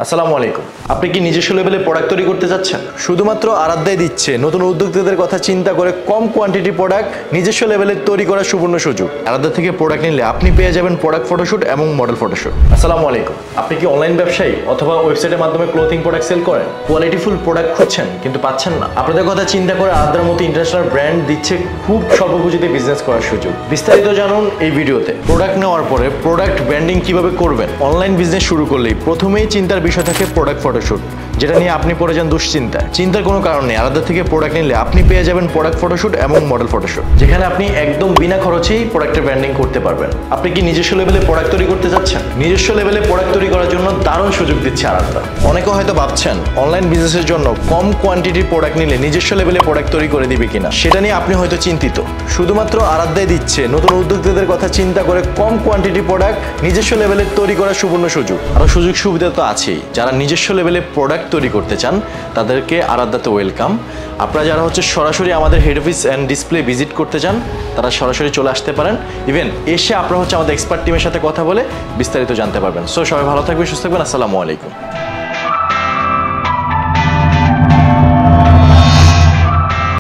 আসসালামু আলাইকুম। আপনি কি নিজস্ব লেভেলে প্রোডাক্ট তৈরি করতে যাচ্ছেন? শুধুমাত্র আরাধ্যাই দিচ্ছে নতুন উদ্যোক্তাদের কথা চিন্তা করে কম কোয়ান্টিটি প্রোডাক্ট নিজস্ব লেভেলে তৈরি করার সুবর্ণ সুযোগ। আরাধ্যা থেকে প্রোডাক্ট নিলে আপনি পেয়ে যাবেন প্রোডাক্ট ফটোশুট এবং মডেল ফটোশুট। আসসালামু আলাইকুম। আপনি কি অনলাইন ব্যবসায়ী অথবা ওয়েবসাইটের মাধ্যমে ক্লোথিং প্রোডাক্ট সেল করেন? কোয়ালিটিফুল প্রোডাক্ট খুঁজছেন কিন্তু পাচ্ছেন না? আপনাদের কথা চিন্তা করে আরাধ্যার মতো ইন্টারন্যাশনাল ব্র্যান্ড দিচ্ছে খুব স্বল্প পুঁজিতে বিজনেস করার সুযোগ। বিস্তারিত জানুন এই ভিডিওতে। প্রোডাক্ট নেওয়ার পরে প্রোডাক্ট ব্র্যান্ডিং কিভাবে করবেন। অনলাইন বিজনেস শুরু করলেই প্রথমেই চিন্তার বিষয় থাকে প্রোডাক্ট ফটোশুট, যেটা নিয়ে আপনি পড়ে যান দুশ্চিন্তায়। চিন্তার কোনো কারণ নেই। আরাধ্যা থেকে প্রোডাক্ট নিলে আপনি পেয়ে যাবেন প্রোডাক্ট ফটোশুট এবং মডেল ফটোশুট, যেখানে আপনি একদম বিনা খরচেই প্রোডাক্টের ব্র্যান্ডিং করতে পারবেন। আপনি কি নিজস্ব লেভেলে প্রোডাক্ট তৈরি করতে যাচ্ছেন? নিজস্ব লেভেলে প্রোডাক্ট তৈরি করার জন্য দারুণ সুযোগ দিচ্ছে আরাধ্যা। অনেকে হয়তো ভাবছেন অনলাইন বিজনেসের জন্য কম কোয়ান্টিটির প্রোডাক্ট নিলে নিজস্ব লেভেলে প্রোডাক্ট তৈরি করে দিবে কিনা, সেটা নিয়ে আপনি হয়তো চিন্তিত। শুধুমাত্র আরাধ্যাই দিচ্ছে নতুন উদ্যোক্তাদের কথা চিন্তা করে কম কোয়ান্টিটি প্রোডাক্ট নিজস্ব লেভেলে তৈরি করার সুবর্ণ সুযোগ। আরও সুযোগ সুবিধা তো আছেই। যারা নিজস্ব লেভেলে প্রোডাক্ট তৈরি করতে চান তাদেরকে আরাধ্যাতে ওয়েলকাম। আপনারা যারা সরাসরি আমাদের head office and display visit করতে চান তারা সরাসরি চলে আসতে পারেন। ইভেন এসে আপনারা আমাদের এক্সপার্ট টিমের সাথে কথা বলে বিস্তারিত জানতে পারবেন। সো সবাই ভালো থাকবেন, সুস্থ থাকবেন। আসসালামু আলাইকুম।